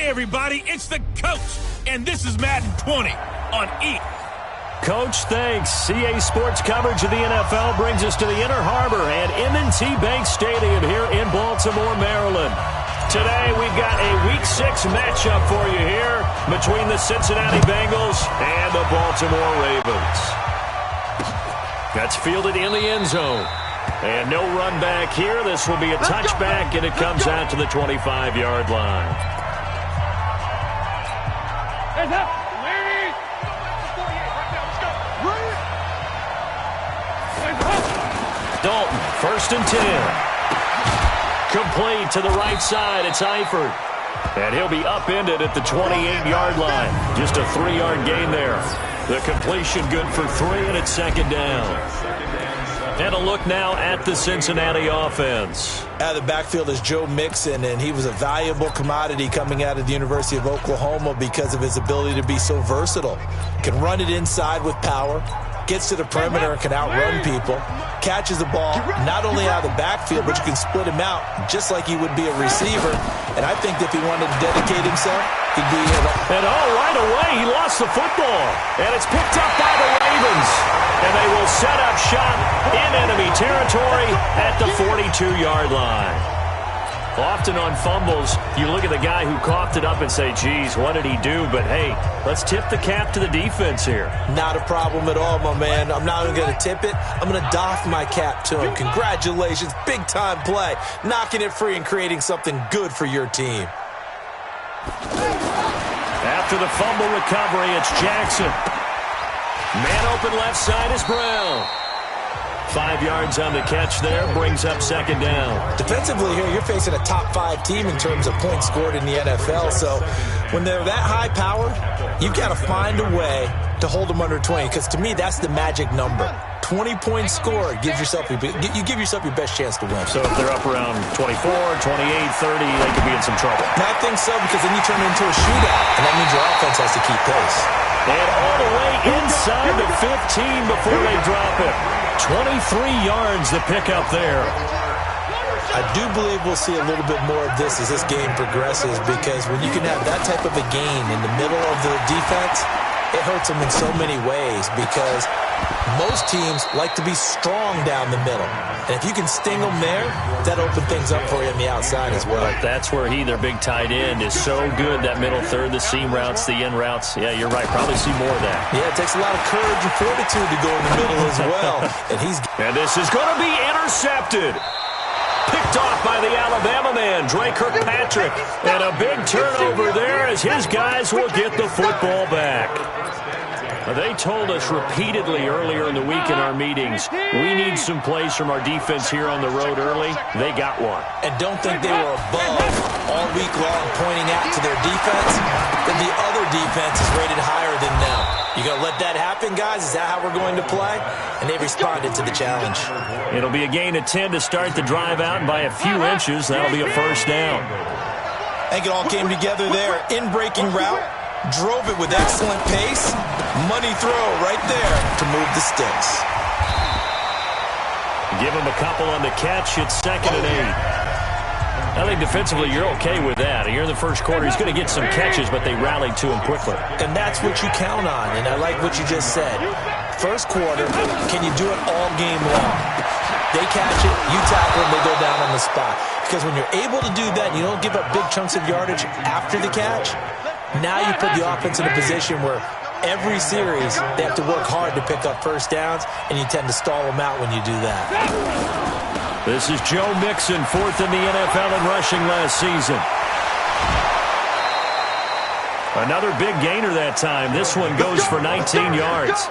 Hey, everybody, it's the coach, and this is Madden 20 on E. Coach, thanks. CA Sports coverage of the NFL brings us to the Inner Harbor at M&T Bank Stadium here in Baltimore, Maryland. Today, we've got a Week 6 matchup for you here between the Cincinnati Bengals and the Baltimore Ravens. That's fielded in the end zone. And no run back here. This will be a touchback, and it comes out to the 25-yard line. Dalton, 1st and 10. Complete to the right side. It's Eifert. And he'll be upended at the 28-yard line. Just a 3-yard gain there. The completion good for 3, and it's 2nd down. And a look now at the Cincinnati offense. Out of the backfield is Joe Mixon, and he was a valuable commodity coming out of the University of Oklahoma because of his ability to be so versatile. Can run it inside with power, gets to the perimeter and can outrun people, catches the ball not only out of the backfield, but you can split him out just like he would be a receiver. And I think if he wanted to dedicate himself, he'd be able. And right away, he lost the football. And it's picked up by the Ravens. And they will set up shop in enemy territory at the 42-yard line. Often on fumbles, you look at the guy who coughed it up and say, geez, what did he do? But, hey, let's tip the cap to the defense here. Not a problem at all, my man. I'm not even going to tip it. I'm going to doff my cap to him. Congratulations. Big-time play. Knocking it free and creating something good for your team. After the fumble recovery, it's Jackson. Man open left side is Brown. 5 yards on the catch there, brings up 2nd down. Defensively here, you're facing a top 5 team in terms of points scored in the NFL. So when they're that high powered, you've got to find a way to hold them under 20, because to me, that's the magic number. 20 points scored, you give yourself your best chance to win. So if they're up around 24, 28, 30, they could be in some trouble. And I think so, because then you turn it into a shootout, and that means your offense has to keep pace. And all the way inside the 15 before they drop it. 23 yards to pick up there. I do believe we'll see a little bit more of this as this game progresses, because when you can have that type of a gain in the middle of the defense, it hurts them in so many ways, because most teams like to be strong down the middle. And if you can sting them there, that opens things up for you on the outside as well. But that's where their big tight end, is so good, that middle third, the seam routes, the in routes. Yeah, you're right. Probably see more of that. Yeah, it takes a lot of courage and fortitude to go in the middle as well. And this is going to be intercepted. Picked off by the Alabama man, Dre Kirkpatrick. And a big turnover there as his guys will get the football back. They told us repeatedly earlier in the week in our meetings, we need some plays from our defense here on the road early. They got one. And don't think they were above all week long pointing out to their defense, that the other defense is rated higher than them. You going to let that happen, guys? Is that how we're going to play? And they responded to the challenge. It'll be a gain of 10 to start the drive out, and by a few inches, that'll be a 1st down. I think it all came together there. In-breaking route, drove it with excellent pace. Money throw right there to move the sticks. Give him a couple on the catch. It's 2nd and 8. I think defensively you're okay with that. Here in the first quarter, he's going to get some catches, but they rallied to him quickly. And that's what you count on, and I like what you just said. First quarter, can you do it all game long? They catch it, you tackle them, they go down on the spot. Because when you're able to do that, you don't give up big chunks of yardage after the catch, now you put the offense in a position where every series they have to work hard to pick up 1st downs, and you tend to stall them out when you do that. This is Joe Mixon, 4th in the NFL in rushing last season. Another big gainer that time. This one goes for 19 yards.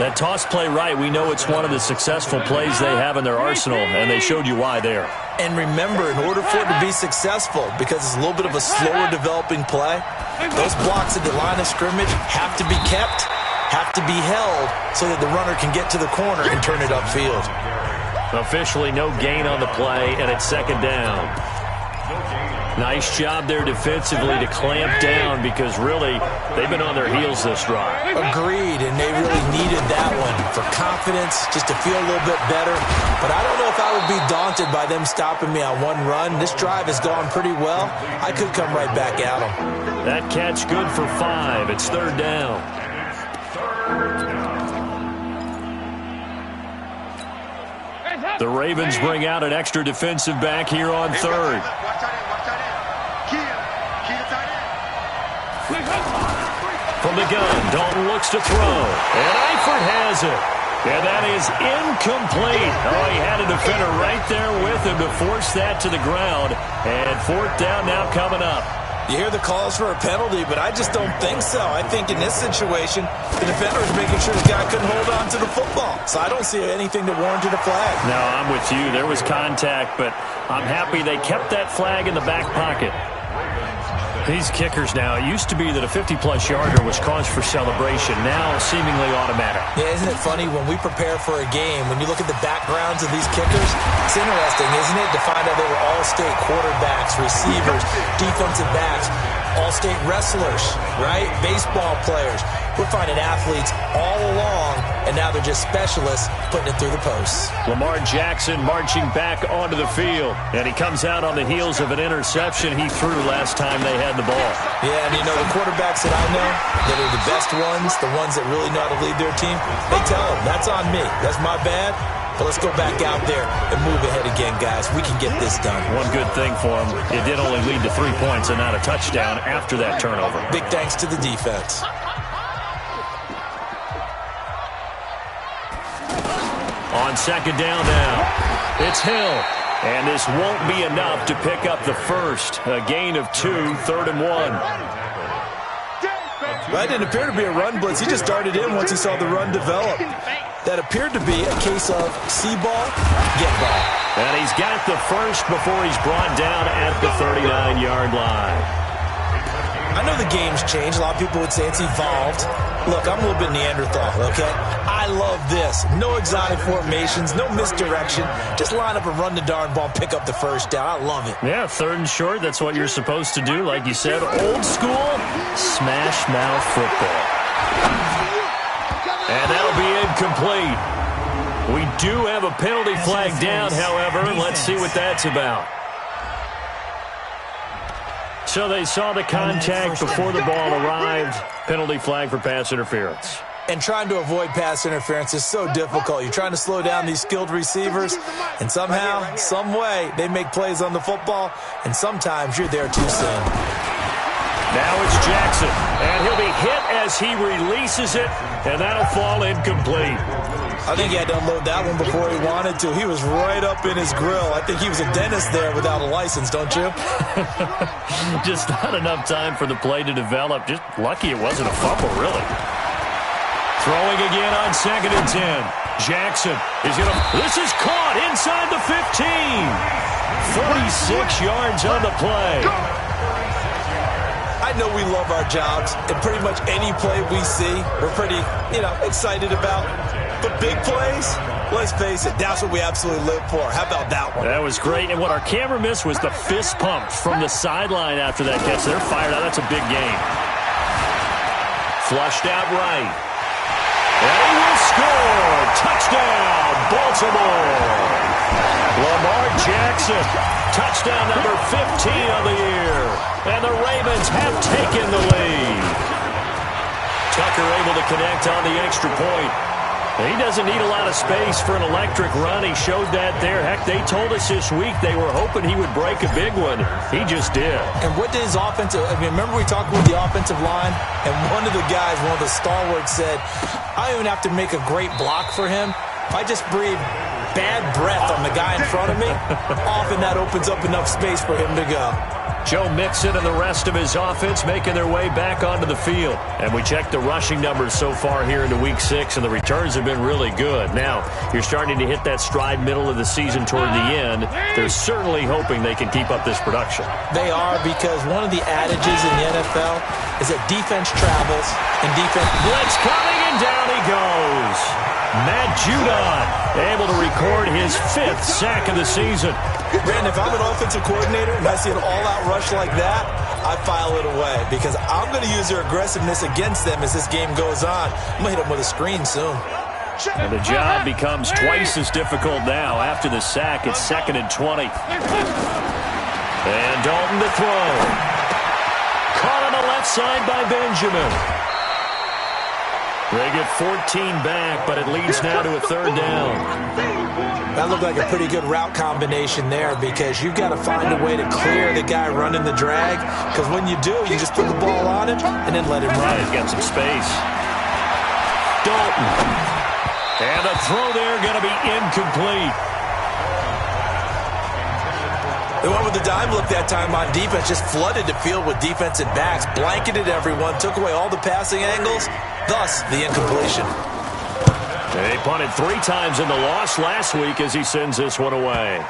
That toss play right, we know it's one of the successful plays they have in their arsenal, and they showed you why there. And remember, in order for it to be successful, because it's a little bit of a slower developing play, those blocks at the line of scrimmage have to be kept, have to be held, so that the runner can get to the corner and turn it upfield. Officially no gain on the play, and it's 2nd down. Nice job there defensively to clamp down because really they've been on their heels this drive. Agreed, and they really needed that one for confidence, just to feel a little bit better. But I don't know if I would be daunted by them stopping me on one run. This drive has gone pretty well. I could come right back at them. That catch good for 5. It's 3rd down. The Ravens bring out an extra defensive back here on 3rd. From the gun, Dalton looks to throw. And Eifert has it. And that is incomplete. Oh, he had a defender right there with him to force that to the ground. And 4th down now coming up. You hear the calls for a penalty, but I just don't think so. I think in this situation, the defender is making sure the guy couldn't hold on to the football. So I don't see anything that warranted a flag. No, I'm with you. There was contact, but I'm happy they kept that flag in the back pocket. These kickers now, it used to be that a 50-plus yarder was cause for celebration. Now seemingly automatic. Yeah, isn't it funny when we prepare for a game, when you look at the backgrounds of these kickers, it's interesting, isn't it, to find out they were all-state quarterbacks, receivers, defensive backs, all-state wrestlers, right? Baseball players. We're finding athletes all along, and now they're just specialists putting it through the posts. Lamar Jackson marching back onto the field, and he comes out on the heels of an interception he threw last time they had the ball. Yeah, and you know, the quarterbacks that I know that are the best ones, the ones that really know how to lead their team, they tell them, that's on me. That's my bad. But let's go back out there and move ahead again, guys. We can get this done. One good thing for him, it did only lead to 3 points and not a touchdown after that turnover. Big thanks to the defense. On 2nd down now, it's Hill. And this won't be enough to pick up the first. A gain of 2, 3rd and 1. That didn't appear to be a run blitz. He just darted in once he saw the run develop. That appeared to be a case of see ball, get ball. And he's got the first before he's brought down at the 39-yard line. I know the game's changed. A lot of people would say it's evolved. Look, I'm a little bit Neanderthal, okay? I love this. No exotic formations, no misdirection. Just line up and run the darn ball, pick up the first down. I love it. Yeah, 3rd and short, that's what you're supposed to do. Like you said, old school, smash mouth football. And that'll be incomplete. We do have a penalty flag down, however. Let's see what that's about. So they saw the contact before the ball arrived. Penalty flag for pass interference. And trying to avoid pass interference is so difficult. You're trying to slow down these skilled receivers, and somehow, some way, they make plays on the football, and sometimes you're there too soon. Now it's Jackson, and he'll be hit as he releases it, and that'll fall incomplete. I think he had to unload that one before he wanted to. He was right up in his grill. I think he was a dentist there without a license, don't you? Just not enough time for the play to develop. Just lucky it wasn't a fumble, really. Throwing again on 2nd and 10. Jackson is going to... This is caught inside the 15. 46 yards on the play. I know we love our jobs, and pretty much any play we see, we're pretty, excited about. But big plays, let's face it, that's what we absolutely live for. How about that one? That was great. And what our camera missed was the fist pump from the sideline after that catch. They're fired out. That's a big game. Flushed out right. And he will score. Touchdown, Baltimore. Lamar Jackson. Touchdown number 15 of the year. And the Ravens have taken the lead. Tucker able to connect on the extra point. He doesn't need a lot of space for an electric run. He showed that there. Heck, they told us this week they were hoping he would break a big one. He just did. And what did his offensive... remember we talked with the offensive line? And one of the guys, one of the stalwarts said, I don't even have to make a great block for him. I just breathe bad breath on the guy in front of me. Often that opens up enough space for him to go. Joe Mixon and the rest of his offense making their way back onto the field. And we checked the rushing numbers so far here into Week 6, and the returns have been really good. Now, you're starting to hit that stride middle of the season toward the end. They're certainly hoping they can keep up this production. They are, because one of the adages in the NFL is that defense travels and defense... Blitz coming, and down he goes. Matt Judon able to record his 5th sack of the season. Brandon, if I'm an offensive coordinator and I see an all-out rush like that, I file it away because I'm going to use their aggressiveness against them as this game goes on. I'm going to hit them with a screen soon. And the job becomes twice as difficult now. After the sack, it's 2nd and 20. And Dalton to throw. Caught on the left side by Benjamin. They get 14 back, but it leads now to a 3rd down. That looked like a pretty good route combination there because you've got to find a way to clear the guy running the drag because when you do, you just put the ball on him and then let him run. He's got some space. Dalton. And the throw there going to be incomplete. They went with the dime look that time on defense, just flooded the field with defensive backs, blanketed everyone, took away all the passing angles, thus the incompletion. They punted 3 times in the loss last week as he sends this one away.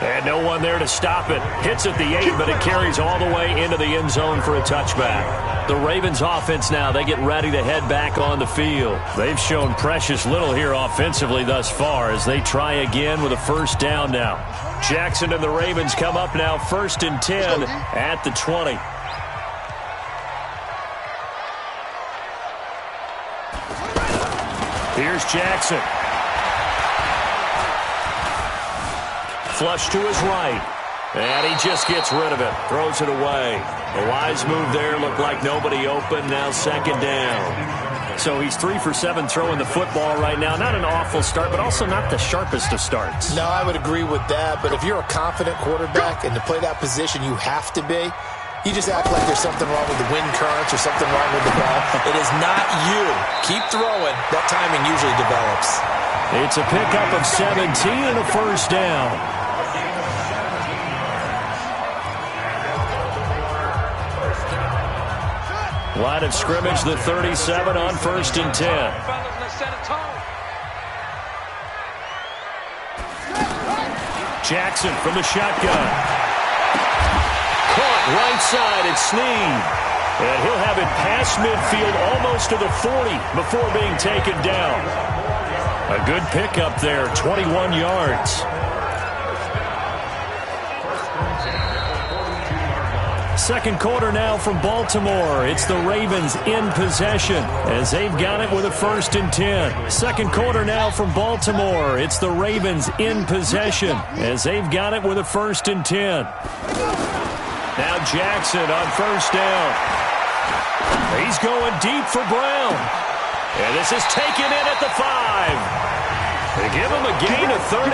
And no one there to stop it. Hits at the 8, but it carries all the way into the end zone for a touchback. The Ravens offense now, they get ready to head back on the field. They've shown precious little here offensively thus far as they try again with a 1st down now. Jackson and the Ravens come up now 1st and 10 at the 20. Here's Jackson. Flush to his right. And he just gets rid of it. Throws it away. A wise move there. Looked like nobody open. Now 2nd down. So he's 3 for 7 throwing the football right now. Not an awful start, but also not the sharpest of starts. No, I would agree with that. But if you're a confident quarterback and to play that position, you have to be. You just act like there's something wrong with the wind currents or something wrong with the ball. It is not you. Keep throwing. That timing usually develops. It's a pickup of 17 and a 1st down. Line of scrimmage, the 37 on 1st and 10. Jackson from the shotgun. Caught right side, it's Snead. And he'll have it past midfield almost to the 40 before being taken down. A good pickup there, 21 yards. Second quarter now from Baltimore. It's the Ravens in possession as they've got it with a 1st and 10. Second quarter now from Baltimore. It's the Ravens in possession as they've got it with a 1st and 10. Now Jackson on 1st down. He's going deep for Brown. And this is taken in at the 5. They give him a gain of 38.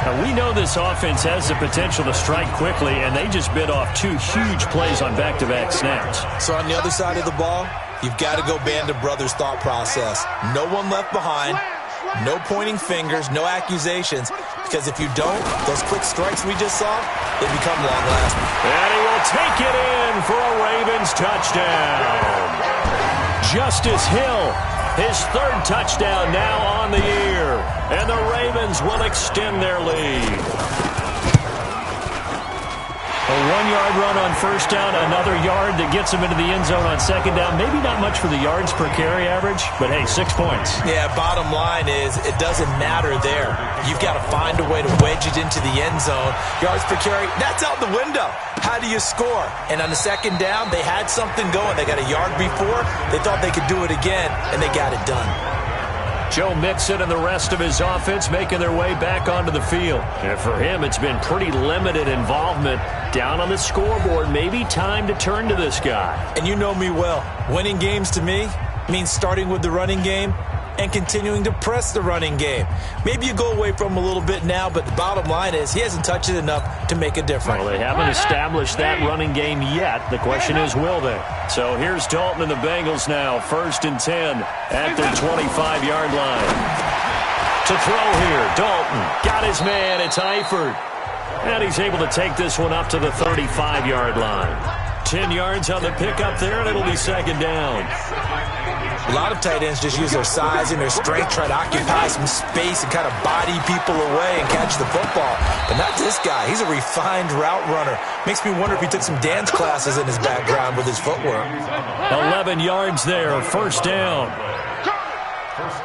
Now, we know this offense has the potential to strike quickly, and they just bit off 2 huge plays on back-to-back snaps. So on the other side of the ball, you've got to go Band of Brothers thought process. No one left behind, no pointing fingers, no accusations, because if you don't, those quick strikes we just saw, they become long-lasting. And he will take it in for a Ravens touchdown. Justice Hill, his 3rd touchdown now on the year. And the Ravens will extend their lead. A 1-yard run on 1st down, another yard that gets him into the end zone on 2nd down. Maybe not much for the yards per carry average, but hey, 6 points. Yeah, bottom line is it doesn't matter there. You've got to find a way to wedge it into the end zone. Yards per carry, that's out the window. How do you score? And on the 2nd down, they had something going. They got a yard before. They thought they could do it again, and they got it done. Joe Mixon and the rest of his offense making their way back onto the field. And for him, it's been pretty limited involvement down on the scoreboard. Maybe time to turn to this guy. And you know me well. Winning games to me means starting with the running game and continuing to press the running game. Maybe you go away from him a little bit now, but the bottom line is he hasn't touched it enough to make a difference. Well, they haven't established that running game yet. The question is, will they? So here's Dalton and the Bengals now, 1st and 10 at their 25-yard line. To throw here, Dalton got his man. It's Eifert. And he's able to take this one up to the 35-yard line. 10 yards on the pickup there, and it'll be 2nd down. A lot of tight ends just use their size and their strength, try to occupy some space and kind of body people away and catch the football. But not this guy. He's a refined route runner. Makes me wonder if he took some dance classes in his background with his footwork. 11 yards there, first down.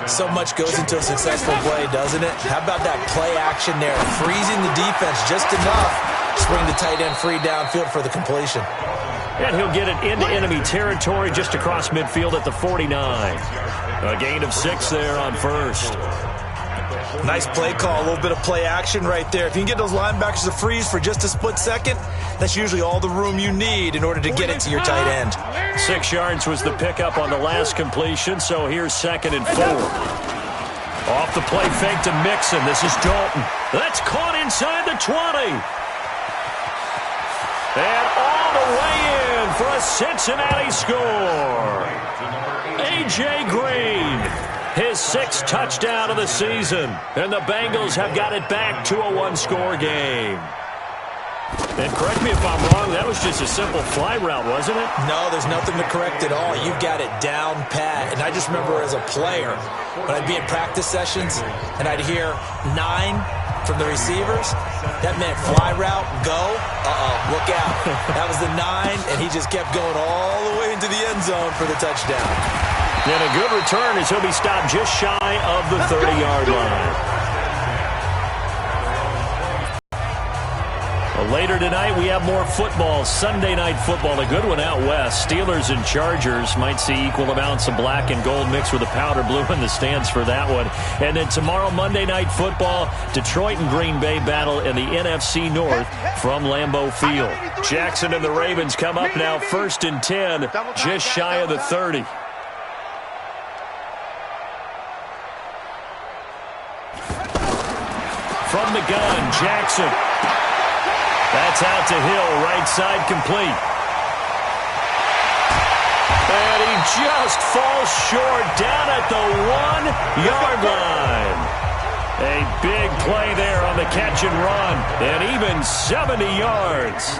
So much goes into a successful play, doesn't it? How about that play action there? Freezing the defense just enough to bring the tight end free downfield for the completion. And he'll get it into enemy territory just across midfield at the 49. A gain of 6 there on first. Nice play call, a little bit of play action right there. If you can get those linebackers to freeze for just a split second, that's usually all the room you need in order to get it to your tight end. 6 yards was the pickup on the last completion, so here's 2nd and 4. Off the play fake to Mixon. This is Dalton. That's caught inside the 20. And all the way in for a Cincinnati score. A.J. Green, his 6th touchdown of the season. And the Bengals have got it back to a one-score game. And correct me if I'm wrong, that was just a simple fly route, wasn't it? No, there's nothing to correct at all. You've got it down pat. And I just remember as a player, when I'd be in practice sessions and I'd hear 9 from the receivers, that meant fly route, go, look out. That was the 9, and he just kept going all the way into the end zone for the touchdown. And a good return as he'll be stopped just shy of the 30-yard line. Well, later tonight, we have more football, Sunday night football, a good one out west. Steelers and Chargers might see equal amounts of black and gold mixed with a powder blue in the stands for that one. And then tomorrow, Monday night football, Detroit and Green Bay battle in the NFC North from Lambeau Field. Jackson and the Ravens come up now 1st and 10, just shy of the 30. From the gun, Jackson. That's out to Hill, right side complete. And he just falls short down at the 1-yard line. A big play there on the catch and run, and even 70 yards.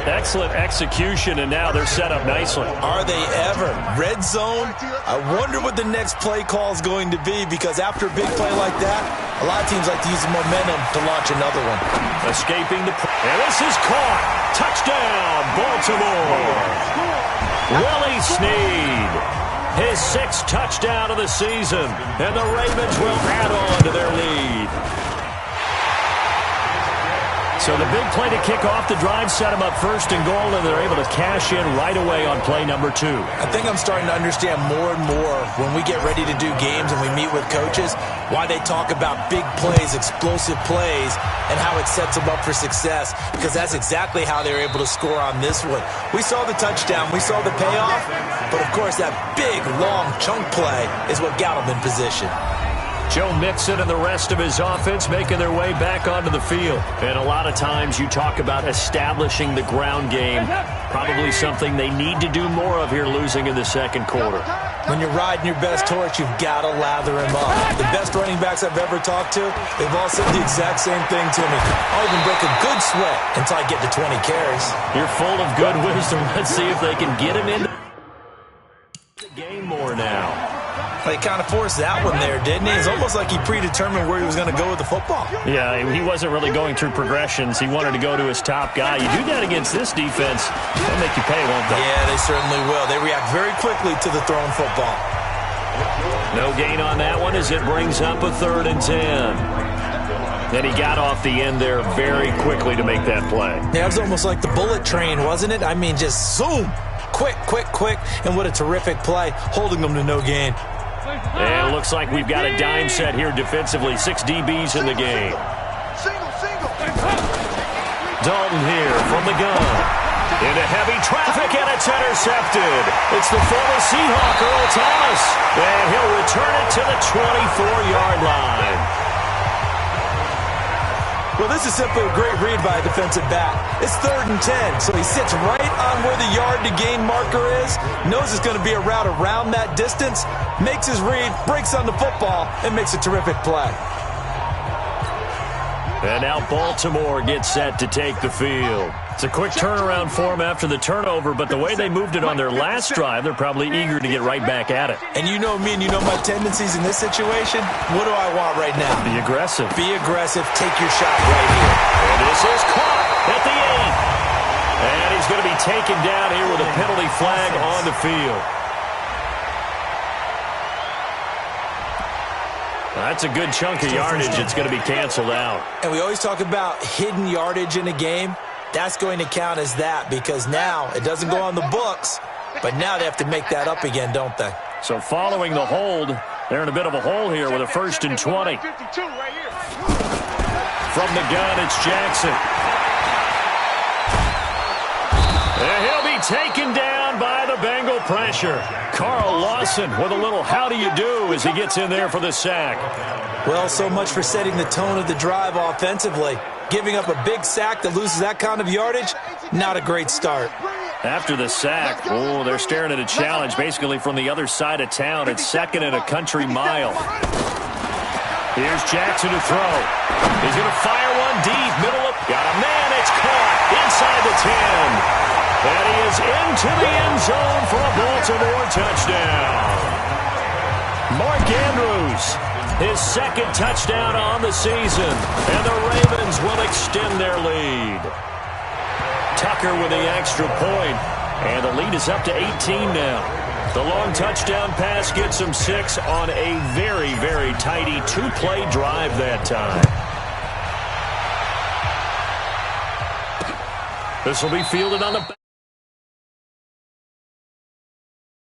Excellent execution, and now they're set up nicely. Are they ever? Red zone? I wonder what the next play call is going to be, because after a big play like that, a lot of teams like to use the momentum to launch another one. Escaping the... And this is caught. Touchdown, Baltimore. Willie Snead. His 6th touchdown of the season. And the Ravens will add on to their lead. So the big play to kick off the drive set them up 1st and goal, and they're able to cash in right away on play number 2. I think I'm starting to understand more and more when we get ready to do games and we meet with coaches why they talk about big plays, explosive plays, and how it sets them up for success, because that's exactly how they were able to score on this one. We saw the touchdown, we saw the payoff, but of course that big, long chunk play is what got them in position. Joe Mixon and the rest of his offense making their way back onto the field. And a lot of times you talk about establishing the ground game. Probably something they need to do more of here, losing in the 2nd quarter. When you're riding your best horse, you've got to lather him up. The best running backs I've ever talked to, they've all said the exact same thing to me. I'll even break a good sweat until I get to 20 carries. You're full of good wisdom. Let's see if they can get him into the game more now. He kind of forced that one there, didn't he? It's almost like he predetermined where he was going to go with the football. Yeah, he wasn't really going through progressions. He wanted to go to his top guy. You do that against this defense, they'll make you pay, won't they? Yeah, they certainly will. They react very quickly to the thrown football. No gain on that one as it brings up a 3rd and 10. And he got off the end there very quickly to make that play. Yeah, it was almost like the bullet train, wasn't it? I mean, just zoom. Quick, and what a terrific play, holding them to no gain. And it looks like we've got a dime set here defensively. 6 DBs in the game. Dalton here from the gun. Into heavy traffic, and it's intercepted. It's the former Seahawk, Earl Thomas. And he'll return it to the 24-yard line. Well, this is simply a great read by a defensive back. It's 3rd and 10, so he sits right on where the yard-to-gain marker is, knows it's going to be a route around that distance, makes his read, breaks on the football, and makes a terrific play. And now Baltimore gets set to take the field. It's a quick turnaround for them after the turnover, but the way they moved it on their last drive, they're probably eager to get right back at it. And you know me and you know my tendencies in this situation. What do I want right now? Be aggressive. Be aggressive. Take your shot right here. And this is caught at the 8. And he's going to be taken down here with a penalty flag on the field. That's a good chunk of yardage. It's going to be canceled out. And we always talk about hidden yardage in a game. That's going to count as that because now it doesn't go on the books, but now they have to make that up again, don't they? So following the hold, they're in a bit of a hole here with a 1st and 20. From the gun, it's Jackson. And he'll be taken down by the Bengal pressure. Carl Lawson with a little how do you do as he gets in there for the sack. Well, so much for setting the tone of the drive offensively. Giving up a big sack that loses that kind of yardage, not a great start. After the sack, they're staring at a challenge basically from the other side of town. It's 2nd and a country mile. Here's Jackson to throw. He's going to fire one deep. Middle of, got a man. It's caught inside the 10. And he is into the end zone for a Baltimore touchdown. Mark Andrews, his 2nd touchdown on the season. And the Ravens will extend their lead. Tucker with the extra point. And the lead is up to 18 now. The long touchdown pass gets him 6 on a very, very tidy 2-play drive that time. This will be fielded on the back.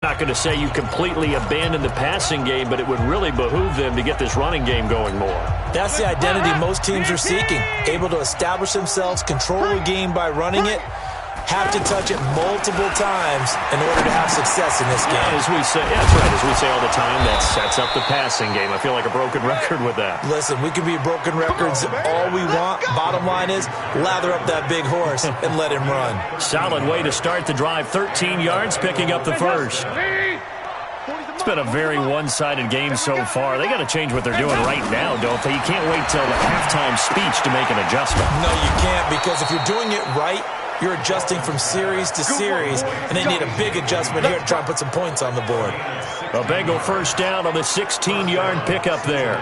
I'm not going to say you completely abandon the passing game, but it would really behoove them to get this running game going more. That's the identity most teams are seeking. Able to establish themselves, control the game by running it, have to touch it multiple times in order to have success in this game. As we say, that's right. As we say all the time, that sets up the passing game. I feel like a broken record with that. Listen, we can be broken records all we want. Bottom line is, lather up that big horse and let him run. Solid way to start the drive. 13 yards, picking up the 1st. It's been a very one-sided game so far. They got to change what they're doing right now, don't they? You can't wait till the halftime speech to make an adjustment. No, you can't, because if you're doing it right, you're adjusting from series to series, and they need a big adjustment here to try and put some points on the board. A Bengal 1st down on the 16-yard pickup there.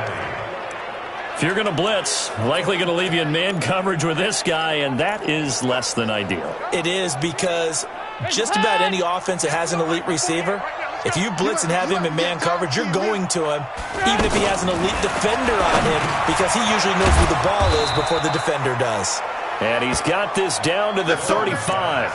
If you're going to blitz, likely going to leave you in man coverage with this guy, and that is less than ideal. It is, because just about any offense that has an elite receiver, if you blitz and have him in man coverage, you're going to him, even if he has an elite defender on him, because he usually knows where the ball is before the defender does. And he's got this down to the 35.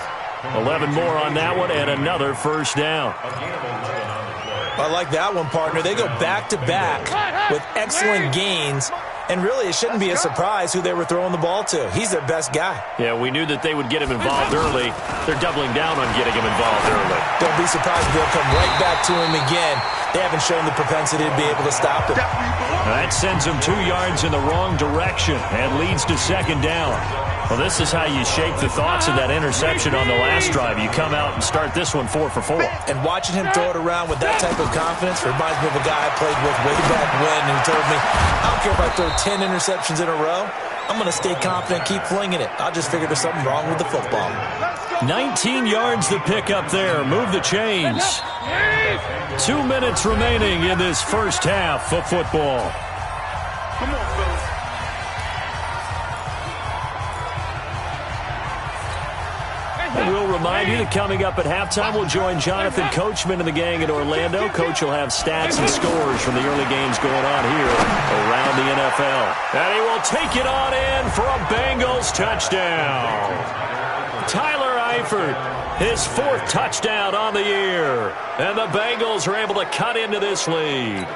11 more on that one, and another 1st down. I like that one, partner. They go back-to-back with excellent gains. And really, it shouldn't be a surprise who they were throwing the ball to. He's their best guy. Yeah, we knew that they would get him involved early. They're doubling down on getting him involved early. Don't be surprised if they'll come right back to him again. They haven't shown the propensity to be able to stop him. That sends him 2 yards in the wrong direction and leads to 2nd down. Well, this is how you shake the thoughts of that interception on the last drive. You come out and start this one 4 for 4. And watching him throw it around with that type of confidence reminds me of a guy I played with way back when who told me, I don't care if I throw 10 interceptions in a row, I'm going to stay confident, keep flinging it. I just figured there's something wrong with the football. 19 yards to pick up there. Move the chains. 2 minutes remaining in this 1st half of football. Come on, fellas. We'll remind you that coming up at halftime, we'll join Jonathan Coachman and the gang in Orlando. Coach will have stats and scores from the early games going on here around the NFL. And he will take it on in for a Bengals touchdown. Tyler Eifert, his 4th touchdown on the year. And the Bengals are able to cut into this lead.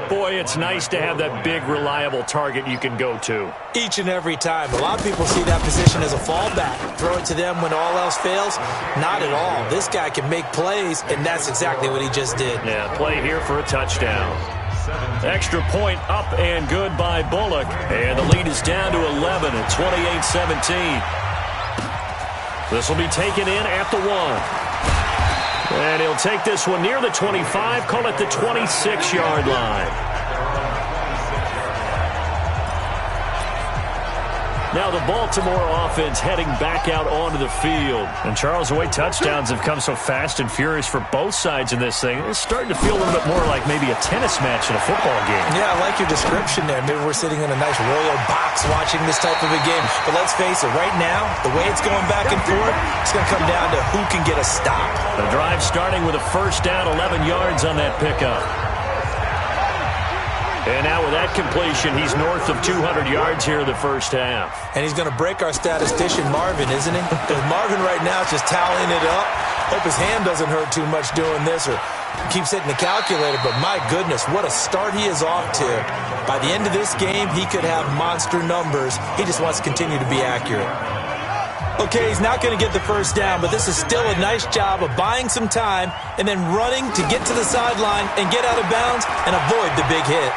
Boy, it's nice to have that big, reliable target you can go to. Each and every time. A lot of people see that position as a fallback. Throw it to them when all else fails. Not at all. This guy can make plays, and that's exactly what he just did. Yeah, play here for a touchdown. Extra point up and good by Bullock. And the lead is down to 11 at 28-17. This will be taken in at the 1. And he'll take this one near the 25, call it the 26-yard line. Now the Baltimore offense heading back out onto the field. And Charles, the way touchdowns have come so fast and furious for both sides in this thing, it's starting to feel a little bit more like maybe a tennis match in a football game. Yeah, I like your description there. Maybe we're sitting in a nice royal box watching this type of a game. But let's face it, right now, the way it's going back and forth, it's going to come down to who can get a stop. The drive starting with a first down, 11 yards on that pickup. And now with that completion, he's north of 200 yards here in the first half. And he's going to break our statistician, Marvin, isn't he? Because Marvin right now is just tallying it up. Hope his hand doesn't hurt too much doing this or keeps hitting the calculator. But my goodness, what a start he is off to. By the end of this game, he could have monster numbers. He just wants to continue to be accurate. Okay, he's not going to get the first down, but this is still a nice job of buying some time and then running to get to the sideline and get out of bounds and avoid the big hit.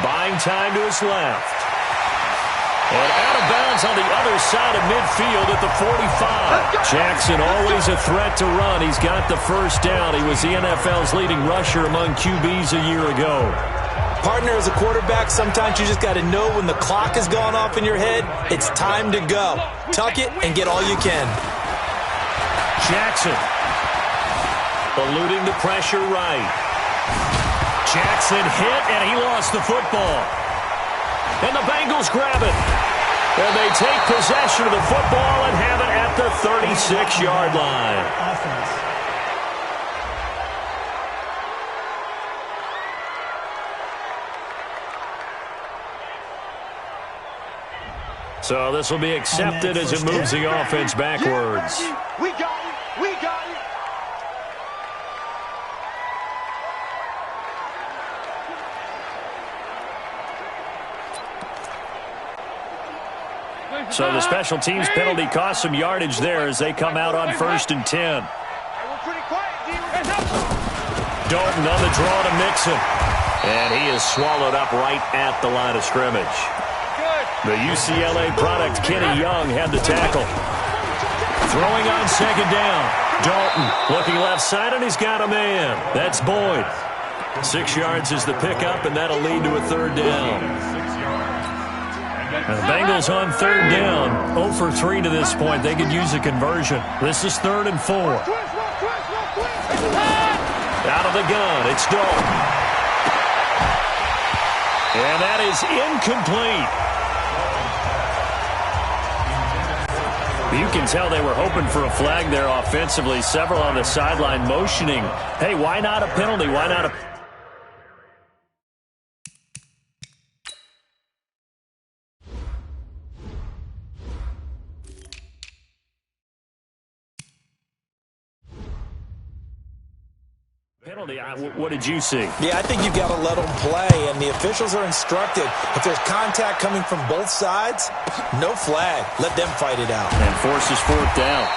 Buying time to his left. And out of bounds on the other side of midfield at the 45. Jackson always a threat to run. He's got the first down. He was the NFL's leading rusher among QBs a year ago. Partner, as a quarterback, sometimes you just got to know when the clock has gone off in your head, it's time to go. Tuck it and get all you can. Jackson eluding the pressure right. Jackson hit, and he lost the football. And the Bengals grab it. And they take possession of the football and have it at the 36-yard line. So this will be accepted as it moves the offense backwards. We got it. We got it. So the special teams penalty cost some yardage there as they come out on 1st and 10. Dalton on the draw to Mixon. And he is swallowed up right at the line of scrimmage. The UCLA product, Kenny Young, had the tackle. Throwing on 2nd down. Dalton looking left side, and he's got a man. That's Boyd. 6 yards is the pickup, and that'll lead to a 3rd down. And the Bengals on 3rd down. 0 for 3 to this point. They could use a conversion. This is 3rd and 4. Out of the gun, it's Dalton. And that is incomplete. You can tell they were hoping for a flag there offensively. Several on the sideline motioning. Hey, why not a penalty? Why not a... penalty? What did you see? Yeah, I think you've got to let them play, and the officials are instructed. If there's contact coming from both sides, no flag. Let them fight it out. And forces 4th down.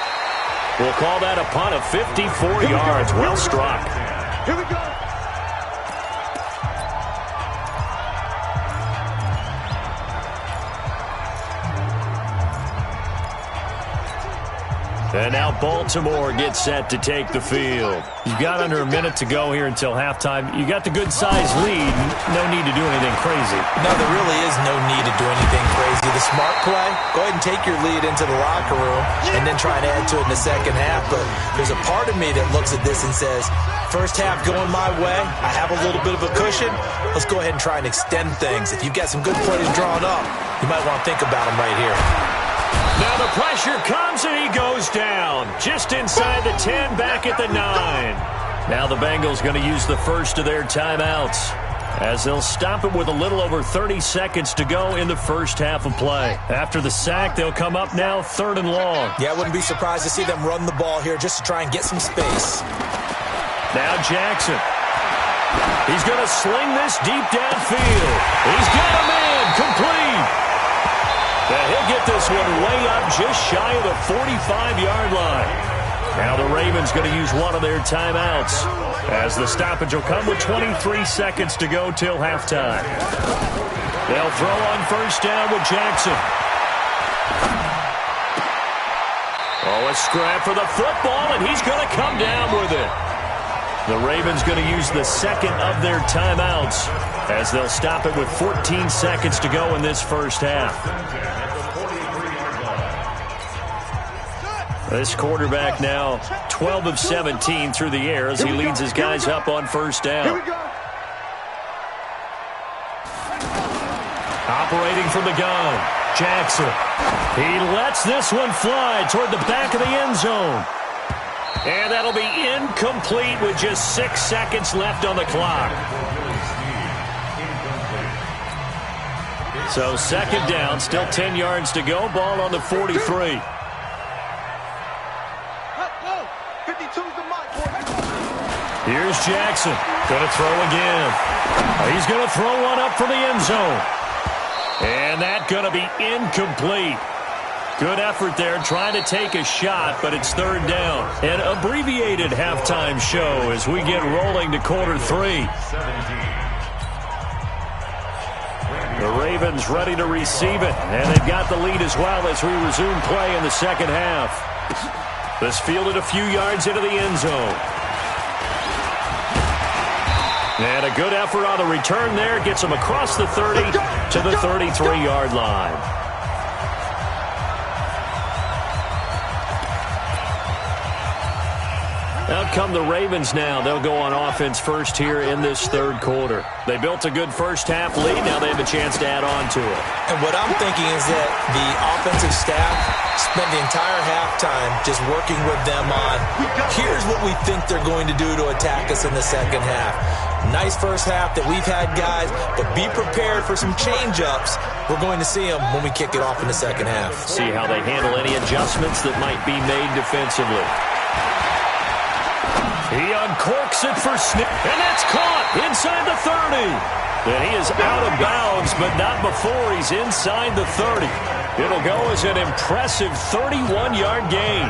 We'll call that a punt of 54 yards. Well struck. Here we go. And now Baltimore gets set to take the field. You've got under a minute to go here until halftime. You got the good-sized lead. No need to do anything crazy. No, there really is no need to do anything crazy. The smart play, go ahead and take your lead into the locker room and then try and add to it in the second half. But there's a part of me that looks at this and says, first half going my way, I have a little bit of a cushion. Let's go ahead and try and extend things. If you've got some good plays drawn up, you might want to think about them right here. Now the pressure comes and he goes down. Just inside the 10, back at the 9. Now the Bengals going to use the first of their timeouts as they'll stop it with a little over 30 seconds to go in the first half of play. After the sack, they'll come up now 3rd and long. Yeah, I wouldn't be surprised to see them run the ball here just to try and get some space. Now Jackson. He's going to sling this deep downfield. He's got a man complete. And he'll get this one way up just shy of the 45-yard line. Now the Ravens going to use one of their timeouts as the stoppage will come with 23 seconds to go till halftime. They'll throw on 1st down with Jackson. Oh, a scrap for the football, and he's going to come down with it. The Ravens going to use the second of their timeouts as they'll stop it with 14 seconds to go in this first half. This quarterback now 12 of 17 through the air as he leads his guys up on first down. Operating from the gun, Jackson. He lets this one fly toward the back of the end zone. And that'll be incomplete with just 6 seconds left on the clock. So second down, still 10 yards to go. Ball on the 43. Here's Jackson. Going to throw again. He's going to throw one up for the end zone. And that's going to be incomplete. Good effort there, trying to take a shot, but it's third down. An abbreviated halftime show as we get rolling to quarter 3. The Ravens ready to receive it, and they've got the lead as well as we resume play in the second half. This fielded a few yards into the end zone. And a good effort on the return there. Gets him across the 30 to the 33-yard line. Out come the Ravens now. They'll go on offense first here in this third quarter. They built a good first half lead. Now they have a chance to add on to it. And what I'm thinking is that the offensive staff spent the entire halftime just working with them on, here's what we think they're going to do to attack us in the second half. Nice first half that we've had, guys, but be prepared for some change-ups. We're going to see them when we kick it off in the second half. See how they handle any adjustments that might be made defensively. He uncorks it for Snip, and that's caught inside the 30. Then he is out of bounds, but not before he's inside the 30. It'll go as an impressive 31-yard gain.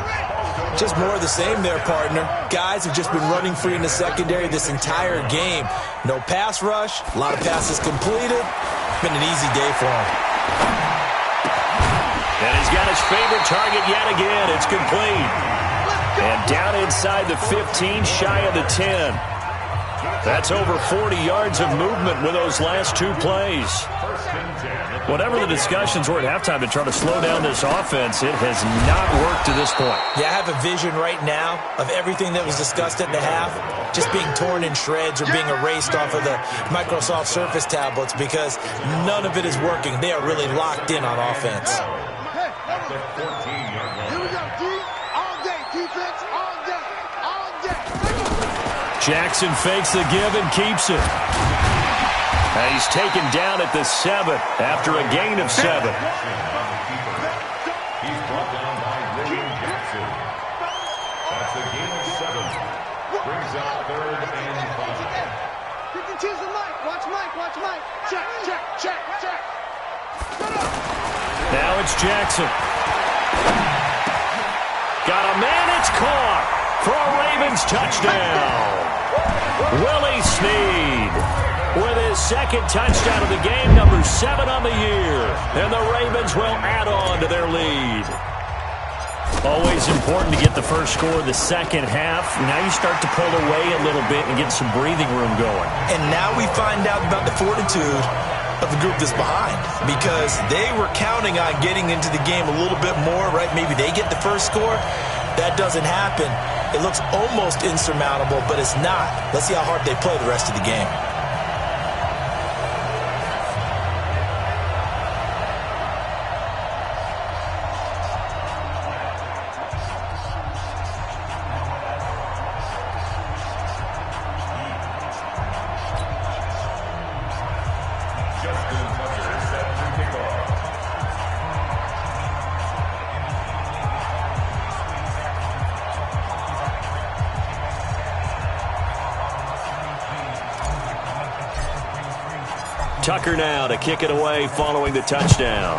Just more of the same there, partner. Guys have just been running free in the secondary this entire game. No pass rush, a lot of passes completed. Been an easy day for him. And he's got his favorite target yet again. It's complete. And down inside the 15, shy of the 10. That's over 40 yards of movement with those last two plays. Whatever the discussions were at halftime to try to slow down this offense, it has not worked to this point. Yeah, I have a vision right now of everything that was discussed at the half just being torn in shreds or being erased off of the Microsoft Surface tablets because none of it is working. They are really locked in on offense. Jackson fakes the give and keeps it. And he's taken down at the 7 after a gain of 7. He's brought down by William Jackson. That's a gain of 7. Brings up 3rd and 5. You can choose the mic. Watch Mike. Watch Mike. Check, check, check, check. Now it's Jackson. Got a man. It's caught for a Ravens touchdown. Willie Snead with his second touchdown of the game, number 7 on the year. And the Ravens will add on to their lead. Always important to get the first score of the second half. Now you start to pull away a little bit and get some breathing room going. And now we find out about the fortitude of the group that's behind because they were counting on getting into the game a little bit more, right? Maybe they get the first score. That doesn't happen. It looks almost insurmountable, but it's not. Let's see how hard they play the rest of the game. Tucker now to kick it away following the touchdown.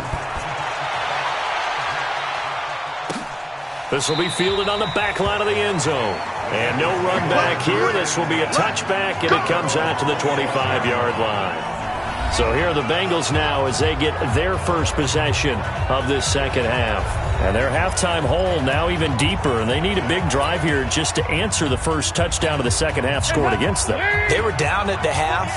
This will be fielded on the back line of the end zone. And no run back here. This will be a touchback, and it comes out to the 25-yard line. So here are the Bengals now as they get their first possession of this second half. And their halftime hole now even deeper, and they need a big drive here just to answer the first touchdown of the second half scored against them. They were down at the half.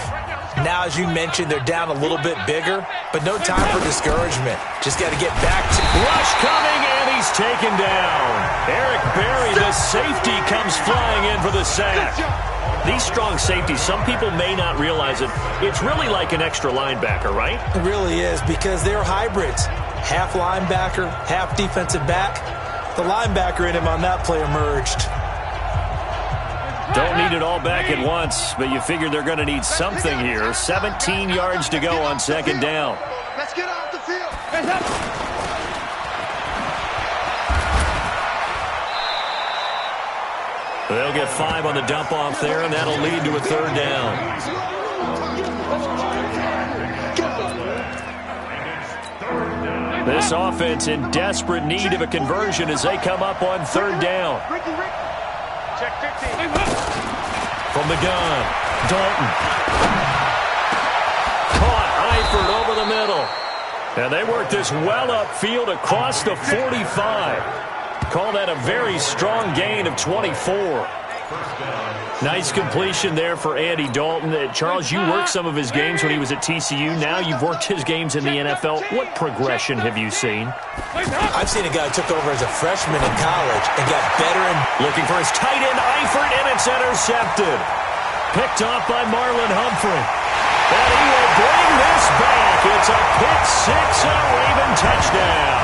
Now, as you mentioned, they're down a little bit bigger, but no time for discouragement. Just got to get back to... Rush coming, and he's taken down. Eric Berry, the safety, comes flying in for the sack. These strong safeties, some people may not realize it. It's really like an extra linebacker, right? It really is, because they're hybrids. Half linebacker, half defensive back. The linebacker in him on that play emerged. Don't need it all back at once, but you figure they're going to need something here. 17 yards to go on second down. Let's get off the field. They'll get 5 on the dump-off there, and that'll lead to a third down. This offense in desperate need of a conversion as they come up on third down. Check 15. From the gun, Dalton. Caught Eifert over the middle. And they work this well upfield across the 45. Call that a very strong gain of 24. Nice completion there for Andy Dalton. Charles, you worked some of his games when he was at TCU. Now you've worked his games in the NFL. What progression have you seen? I've seen a guy who took over as a freshman in college and got better and... Looking for his tight end, Eifert, and it's intercepted. Picked off by Marlon Humphrey. And he will bring this back. It's a pick six and a Raven touchdown.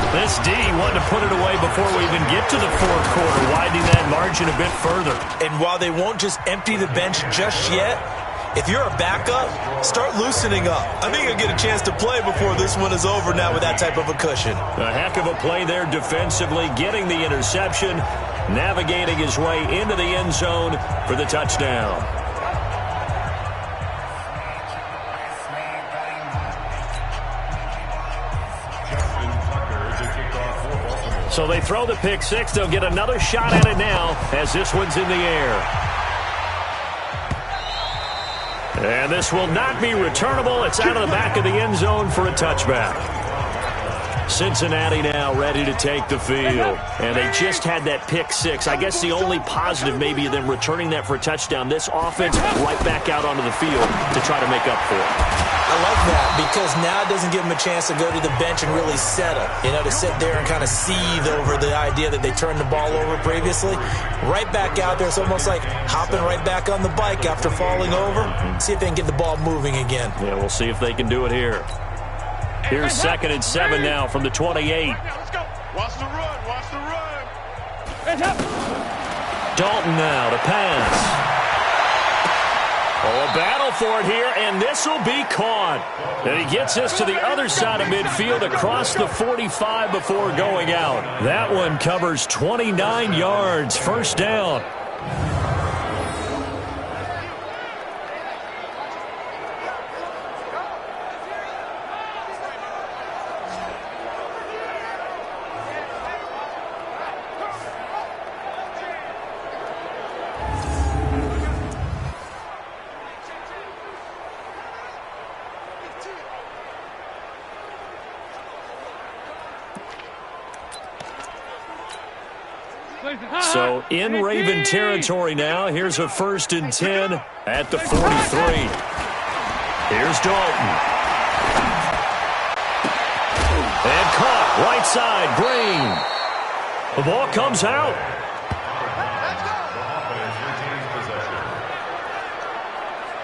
This D wanted to put it away before we even get to the fourth quarter, widening that margin a bit further. And while they won't just empty the bench just yet, if you're a backup, start loosening up. I think you'll get a chance to play before this one is over now with that type of a cushion. A heck of a play there defensively, getting the interception, navigating his way into the end zone for the touchdown. So they throw the pick six. They'll get another shot at it now as this one's in the air. And this will not be returnable. It's out of the back of the end zone for a touchback. Cincinnati now ready to take the field. And they just had that pick six. I guess the only positive maybe of them returning that for a touchdown. This offense right back out onto the field to try to make up for it. I like that because now it doesn't give them a chance to go to the bench and really settle. You know, to sit there and kind of seethe over the idea that they turned the ball over previously. Right back out there. It's almost like hopping right back on the bike after falling over. See if they can get the ball moving again. Yeah, we'll see if they can do it here. Here's 2nd and 7 now from the 28. Let's go. Watch the run. Watch the run. Dalton now to pass. Oh, a battle for it here, and this will be caught. And he gets us to the other side of midfield across the 45 before going out. That one covers 29 yards. First down. So in Raven territory now. Here's a 1st and 10 at the 43. Here's Dalton. And caught right side, Green. The ball comes out.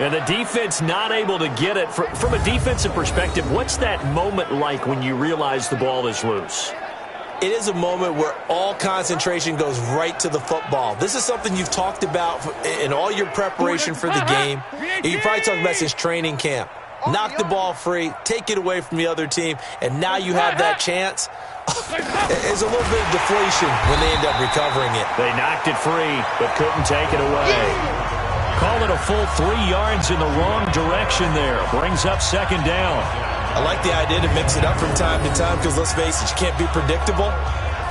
And the defense not able to get it. From a defensive perspective, what's that moment like when you realize the ball is loose? It is a moment where all concentration goes right to the football. This is something you've talked about in all your preparation for the game. You probably talked about since training camp. Knock the ball free, take it away from the other team, and now you have that chance. There's a little bit of deflation when they end up recovering it. They knocked it free, but couldn't take it away. Call it a full 3 yards in the wrong direction there. Brings up 2nd down. I like the idea to mix it up from time to time because, let's face it, you can't be predictable.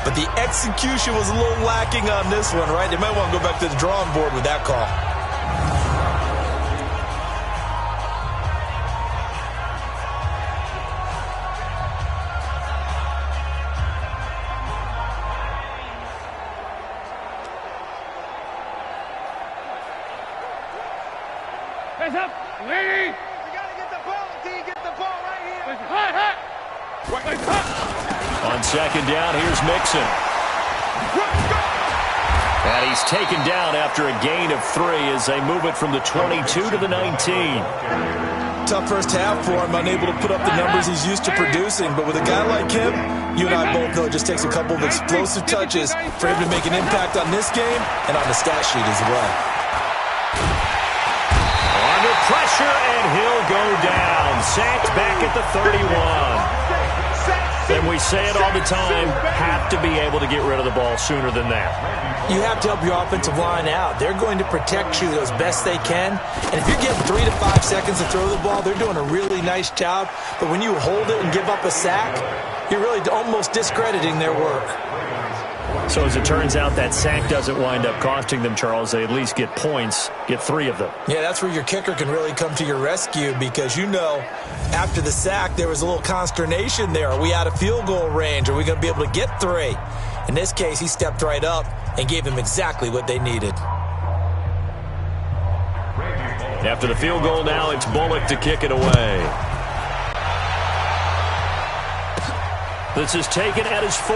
But the execution was a little lacking on this one, right? They might want to go back to the drawing board with that call. We gotta get the ball, D. Get the ball right here. On second down, here's Mixon. And he's taken down after a gain of 3 as they move it from the 22 to the 19. Tough first half for him, unable to put up the numbers he's used to producing. But with a guy like him, you and I both know it just takes a couple of explosive touches for him to make an impact on this game and on the stat sheet as well. Under pressure, and he'll go down. Sacked back at the 31. And we say it all the time, have to be able to get rid of the ball sooner than that. You have to help your offensive line out. They're going to protect you as best they can. And if you're getting 3 to 5 seconds to throw the ball, they're doing a really nice job. But when you hold it and give up a sack, you're really almost discrediting their work. So as it turns out, that sack doesn't wind up costing them, Charles. They at least get points, get 3 of them. Yeah, that's where your kicker can really come to your rescue because, you know, after the sack, there was a little consternation there. Are we out of field goal range? Are we going to be able to get 3? In this case, he stepped right up and gave them exactly what they needed. After the field goal now, it's Bullock to kick it away. This is taken at his 4.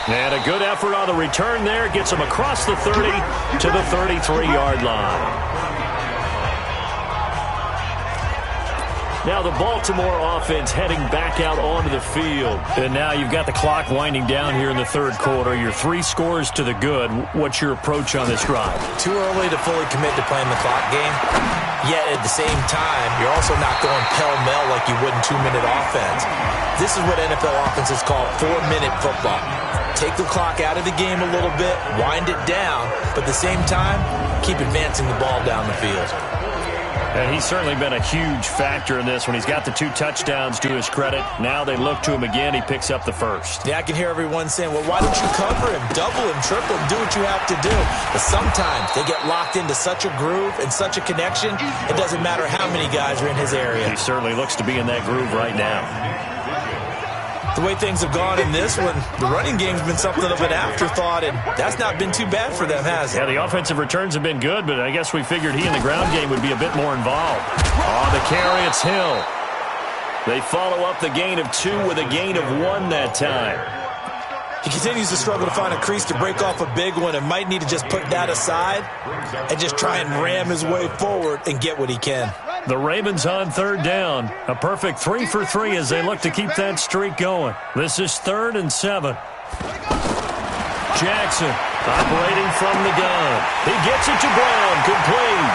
And a good effort on the return there. Gets him across the 30 to the 33-yard line. Now the Baltimore offense heading back out onto the field. And now you've got the clock winding down here in the third quarter. You're 3 scores to the good. What's your approach on this drive? Too early to fully commit to playing the clock game. Yet at the same time, you're also not going pell-mell like you would in 2-minute offense. This is what NFL offenses call 4-minute football. Take the clock out of the game a little bit, wind it down, but at the same time, keep advancing the ball down the field. And he's certainly been a huge factor in this when he's got the 2 touchdowns to his credit. Now they look to him again. He picks up the first. Yeah, I can hear everyone saying, well, why don't you cover him, double him, triple him, do what you have to do. But sometimes they get locked into such a groove and such a connection, it doesn't matter how many guys are in his area. He certainly looks to be in that groove right now. The way things have gone in this one, the running game's been something of an afterthought, and that's not been too bad for them, has it? Yeah, the offensive returns have been good, but I guess we figured he in the ground game would be a bit more involved. On the carry, it's Hill. They follow up the gain of 2 with a gain of 1 that time. He continues to struggle to find a crease to break off a big one and might need to just put that aside and just try and ram his way forward and get what he can. The Ravens on third down. A perfect 3 for 3 as they look to keep that streak going. This is 3rd and 7. Jackson operating from the gun. He gets it to Brown. Complete.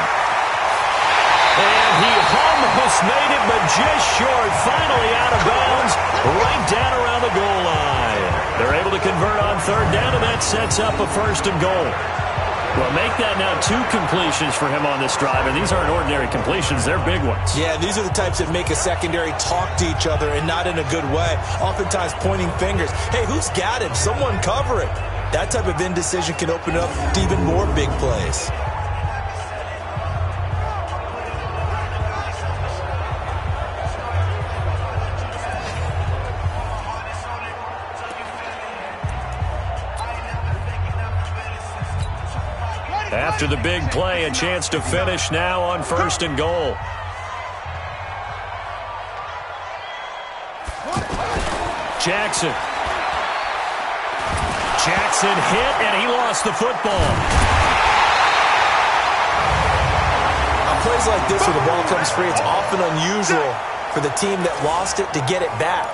And he almost made it, but just short. Finally out of bounds. Right down around the goal line. They're able to convert on third down, and that sets up a 1st and goal. Well, make that now 2 completions for him on this drive, and these aren't ordinary completions. They're big ones. Yeah, these are the types that make a secondary talk to each other and not in a good way, oftentimes pointing fingers. Hey, who's got him? Someone cover it. That type of indecision can open up to even more big plays. After the big play, a chance to finish now on 1st and goal. Jackson. Jackson hit, and he lost the football. On plays like this where the ball comes free, it's often unusual for the team that lost it to get it back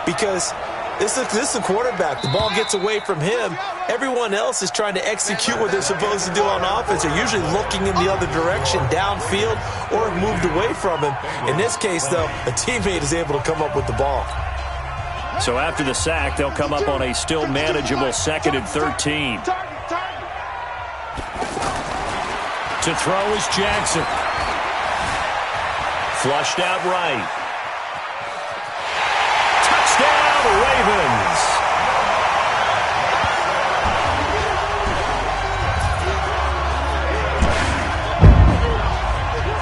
because this is the quarterback. The ball gets away from him. Everyone else is trying to execute what they're supposed to do on offense. They're usually looking in the other direction, downfield, or have moved away from him. In this case, though, a teammate is able to come up with the ball. So after the sack, they'll come up on a still manageable 2nd and 13. To throw is Jackson. Flushed out right. Touchdown, Ravens.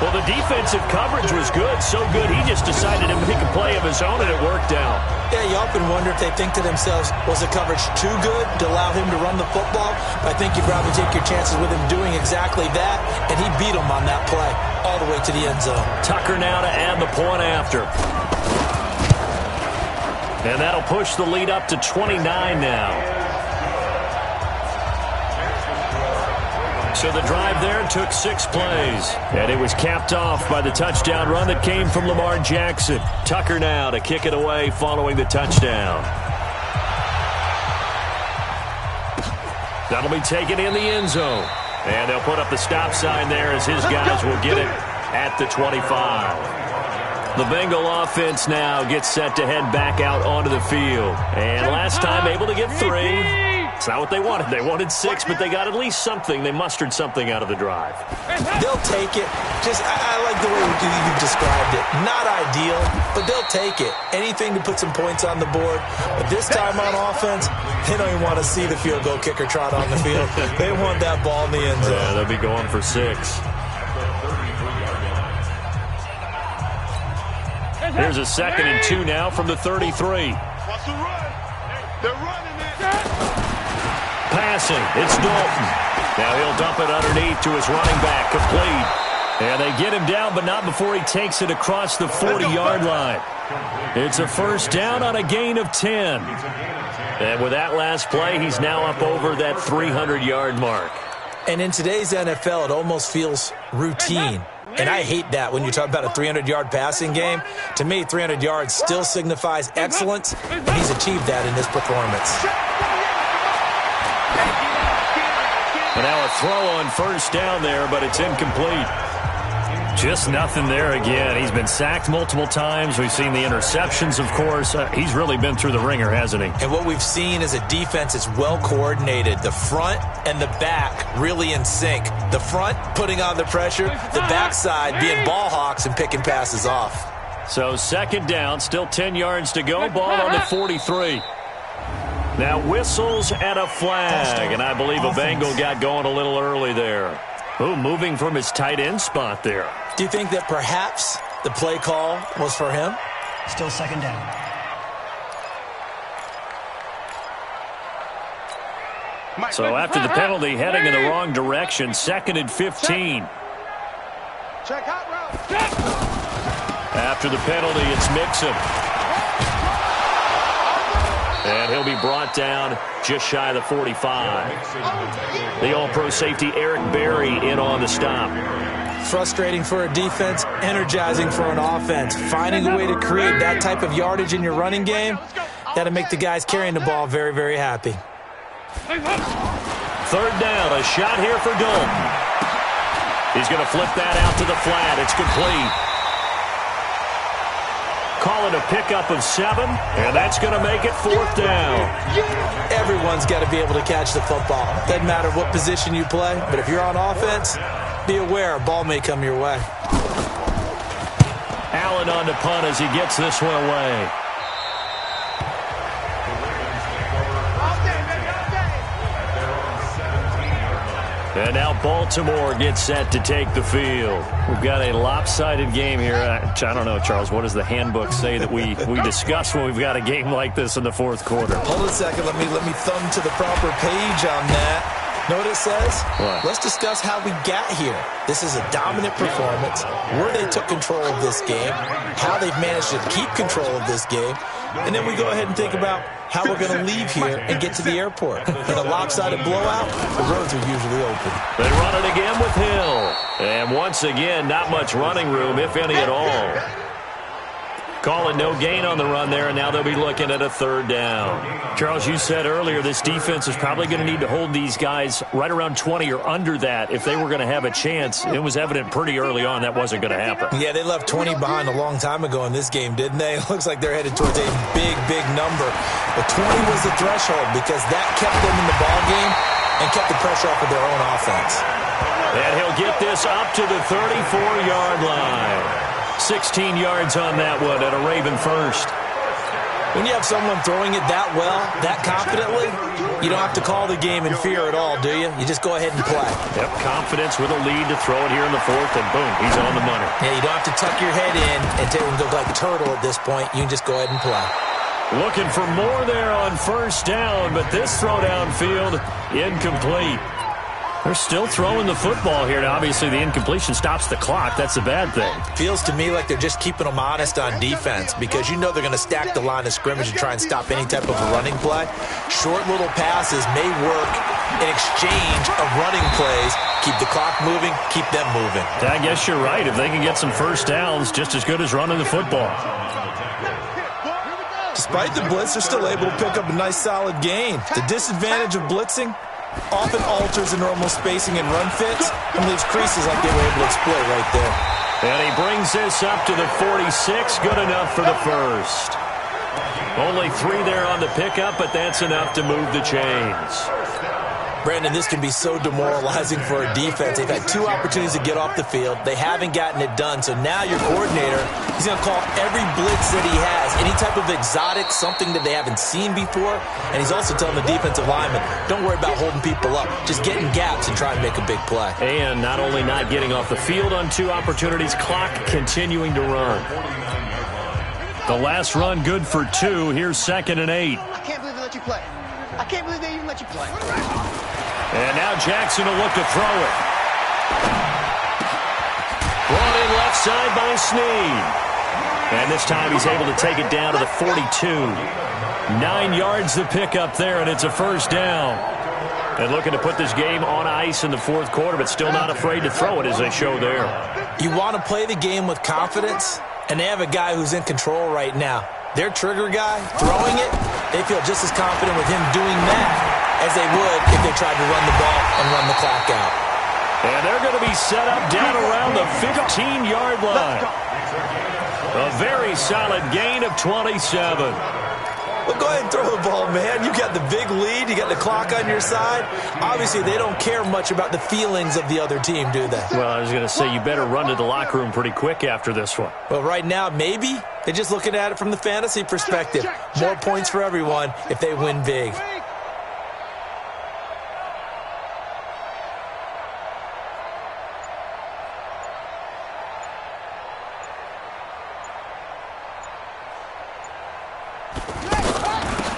Well, the defensive coverage was good, so good he just decided to make a play of his own, and it worked out. Yeah, you often wonder if they think to themselves, was the coverage too good to allow him to run the football? I think you'd rather take your chances with him doing exactly that, and he beat him on that play all the way to the end zone. Tucker now to add the point after. And that'll push the lead up to 29 now. So the drive there took 6 plays. And it was capped off by the touchdown run that came from Lamar Jackson. Tucker now to kick it away following the touchdown. That'll be taken in the end zone. And they'll put up the stop sign there as his guys will get it at the 25. The Bengal offense now gets set to head back out onto the field. And last time able to get 3. It's not what they wanted. They wanted 6, but they got at least something. They mustered something out of the drive. They'll take it. I like the way you described it. Not ideal, but they'll take it. Anything to put some points on the board. But this time on offense, they don't even want to see the field goal kicker trot on the field. They want that ball in the end zone. Yeah, they'll be going for 6. Here's a 2nd and 2 now from the 33. What's the run? They're running it. Passing. It's Dalton. Now he'll dump it underneath to his running back. Complete. And they get him down, but not before he takes it across the 40-yard line. It's a first down on a gain of 10. And with that last play, he's now up over that 300-yard mark. And in today's NFL, it almost feels routine. And I hate that when you talk about a 300-yard passing game. To me, 300 yards still signifies excellence, and he's achieved that in this performance. And now a throw on first down there, but it's incomplete. Just nothing there again. He's been sacked multiple times. We've seen the interceptions, of course. He's really been through the ringer, hasn't he? And what we've seen is a defense that's well coordinated. The front and the back really in sync. The front putting on the pressure, the backside being ball hawks and picking passes off. So 2nd down, still 10 yards to go. Ball on the 43. Now whistles and a flag, and I believe a Bengal got going a little early there. Ooh, moving from his tight end spot there. Do you think that perhaps the play call was for him? Still 2nd down. So after the penalty, heading in the wrong direction, 2nd and 15. Check out route. After the penalty, it's Mixon. And he'll be brought down just shy of the 45. The All-Pro safety Eric Berry in on the stop. Frustrating for a defense, energizing for an offense. Finding a way to create that type of yardage in your running game, that'll make the guys carrying the ball very, very happy. 3rd down, a shot here for Dalton. He's going to flip that out to the flat. It's complete. Call it a pickup of 7, and that's going to make it 4th down. Everyone's got to be able to catch the football. Doesn't matter what position you play, but if you're on offense, be aware a ball may come your way. Allen on the punt as he gets this one away. And now Baltimore gets set to take the field. We've got a lopsided game here. I don't know, Charles, what does the handbook say that we discuss when we've got a game like this in the 4th quarter? Hold a second. Let me thumb to the proper page on that. Know what it says? What? Let's discuss how we got here. This is a dominant performance, where they took control of this game, how they've managed to keep control of this game, and then we go ahead and think about how we're going to leave here and get to the airport. In a lopsided blowout, the roads are usually open. They run it again with Hill. And once again, not much running room, if any at all. Calling no gain on the run there, and now they'll be looking at a 3rd down. Charles, you said earlier this defense is probably going to need to hold these guys right around 20 or under that if they were going to have a chance. It was evident pretty early on that wasn't going to happen. Yeah, they left 20 behind a long time ago in this game, didn't they? It looks like they're headed towards a big, big number. But 20 was the threshold because that kept them in the ball game and kept the pressure off of their own offense. And he'll get this up to the 34-yard line. 16 yards on that one at a Raven first. When you have someone throwing it that well, that confidently, you don't have to call the game in fear at all, do you? You just go ahead and play. Yep, confidence with a lead to throw it here in the fourth, and boom, he's on the money. Yeah, you don't have to tuck your head in and look like a turtle at this point. You can just go ahead and play. Looking for more there on first down, but this throw downfield, incomplete. They're still throwing the football here. Now, obviously, the incompletion stops the clock. That's a bad thing. Feels to me like they're just keeping them honest on defense because you know they're going to stack the line of scrimmage and try and stop any type of a running play. Short little passes may work in exchange of running plays. Keep the clock moving, keep them moving. I guess you're right. If they can get some first downs, just as good as running the football. Despite the blitz, they're still able to pick up a nice solid gain. The disadvantage of blitzing often alters the normal spacing and run fits and leaves creases like they were able to exploit right there. And he brings this up to the 46. Good enough for the first. Only 3 there on the pickup, but that's enough to move the chains. Brandon, this can be so demoralizing for a defense. They've had 2 opportunities to get off the field. They haven't gotten it done. So now your coordinator, he's going to call every blitz that he has, any type of exotic, something that they haven't seen before. And he's also telling the defensive lineman, don't worry about holding people up. Just get in gaps and try and make a big play. And not only not getting off the field on 2 opportunities, clock continuing to run. The last run good for 2. Here's 2nd and 8. I can't believe they let you play. I can't believe they even let you play. And now Jackson will look to throw it. Brought in left side by Snead. And this time he's able to take it down to the 42. 9 yards to pick up there, and it's a first down. And looking to put this game on ice in the fourth quarter, but still not afraid to throw it as they show there. You want to play the game with confidence, and they have a guy who's in control right now. Their trigger guy, throwing it, they feel just as confident with him doing that as they would if they tried to run the ball and run the clock out. And they're going to be set up down around the 15-yard line. A very solid gain of 27. Well, go ahead and throw the ball, man. You got the big lead. You got the clock on your side. Obviously, they don't care much about the feelings of the other team, do they? Well, I was going to say, you better run to the locker room pretty quick after this one. Well, right now, maybe. They're just looking at it from the fantasy perspective. More points for everyone if they win big.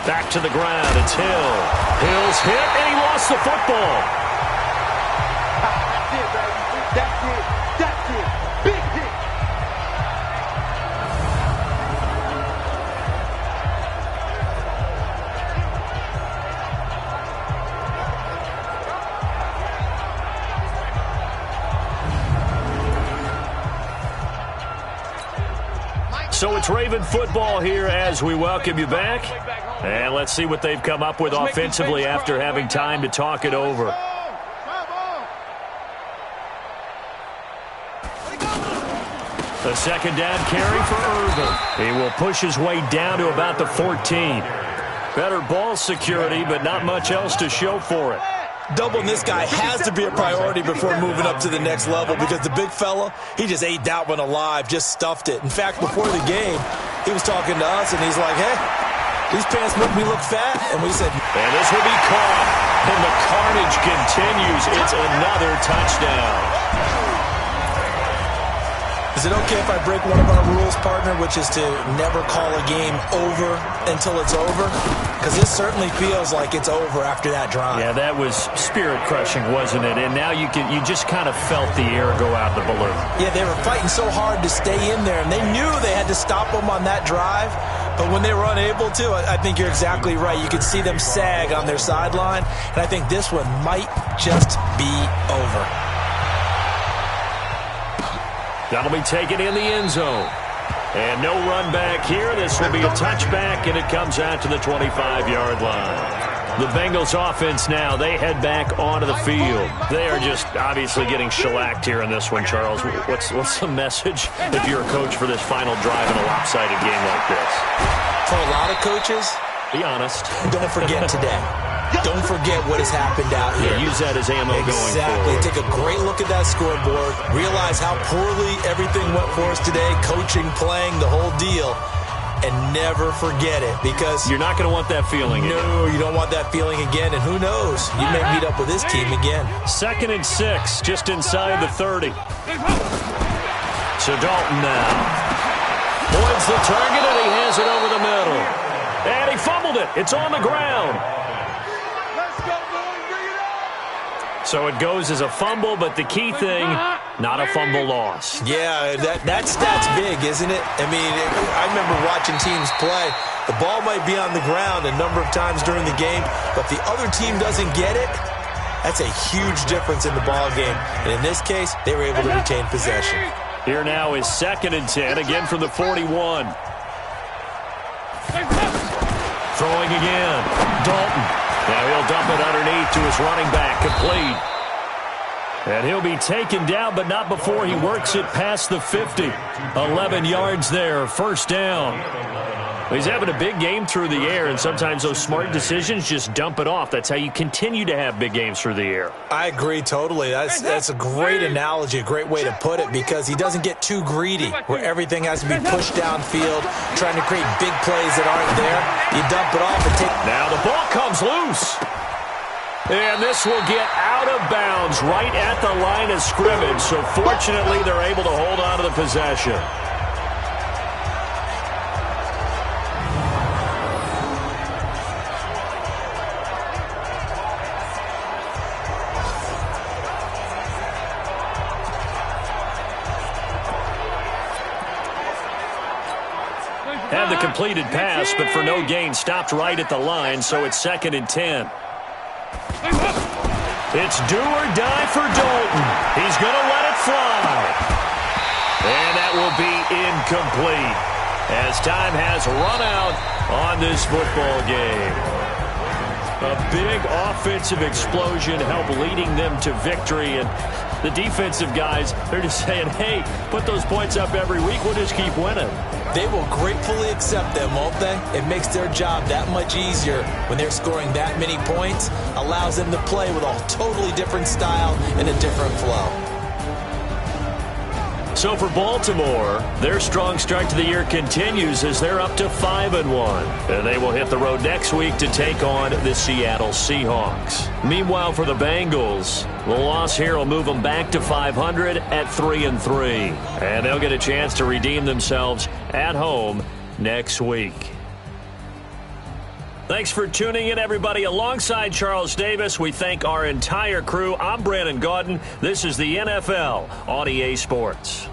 Back to the ground. It's Hill. Hill's hit, and he lost the football. That's it, baby. That's it. That's it. Big hit. So it's Raven football here as we welcome you back. And let's see what they've come up with offensively after having time to talk it over. The 2nd down carry for Irvin. He will push his way down to about the 14. Better ball security, but not much else to show for it. Doubling this guy has to be a priority before moving up to the next level because the big fella, he just ate that one alive, just stuffed it. In fact, before the game, he was talking to us, and he's like, hey, these pants make me look fat. And we said, and this will be caught. And the carnage continues. It's another touchdown. Is it okay if I break one of our rules, partner, which is to never call a game over until it's over? Because this certainly feels like it's over after that drive. Yeah, that was spirit-crushing, wasn't it? And now you just kind of felt the air go out the balloon. Yeah, they were fighting so hard to stay in there, and they knew they had to stop them on that drive. But when they were unable to, I think you're exactly right. You could see them sag on their sideline, and I think this one might just be over. That'll be taken in the end zone. And no run back here. This will be a touchback, and it comes out to the 25-yard line. The Bengals offense now, they head back onto the field. They are just obviously getting shellacked here in this one, Charles. What's the message if you're a coach for this final drive in a lopsided game like this? For a lot of coaches, be honest. Don't forget today. Don't forget what has happened out here. Yeah, use that as ammo going forward. Take a great look at that scoreboard. Realize how poorly everything went for us today. Coaching, playing, the whole deal. and never forget it, because you're not going to want that feeling again. No, you don't want that feeling again, and who knows, you may meet up with this team again. 2nd and 6, just inside the 30. So Dalton now points the target, and he has it over the middle. And he fumbled it. It's on the ground. So it goes as a fumble, but the key thing, not a fumble loss. Yeah, that stat's big, isn't it? I mean, I remember watching teams play. The ball might be on the ground a number of times during the game, but if the other team doesn't get it, that's a huge difference in the ball game. And in this case, they were able to retain possession. Here now is 2nd and 10, again from the 41. Throwing again. Dalton. Now he'll dump it underneath to his running back, complete. And he'll be taken down, but not before he works it past the 50. 11 yards there, 1st down. He's having a big game through the air, and sometimes those smart decisions just dump it off. That's how you continue to have big games through the air. I agree totally. That's a great analogy, a great way to put it, because he doesn't get too greedy where everything has to be pushed downfield, trying to create big plays that aren't there. You dump it off and take... Now the ball comes loose. And this will get out of bounds right at the line of scrimmage. So fortunately, they're able to hold on to the possession. Had the completed pass, but for no gain, stopped right at the line, so it's 2nd and 10. It's do or die for Dalton. He's going to let it fly. And that will be incomplete, as time has run out on this football game. A big offensive explosion helped leading them to victory, and the defensive guys, they're just saying, hey, put those points up every week, we'll just keep winning. They will gratefully accept them, won't they? It makes their job that much easier when they're scoring that many points, allows them to play with a totally different style and a different flow. So for Baltimore, their strong start to the year continues as they're up to 5-1. And they will hit the road next week to take on the Seattle Seahawks. Meanwhile, for the Bengals, the loss here will move them back to 500 at 3-3. And they'll get a chance to redeem themselves at home next week. Thanks for tuning in, everybody. Alongside Charles Davis, we thank our entire crew. I'm Brandon Gaudin. This is the NFL on EA Sports.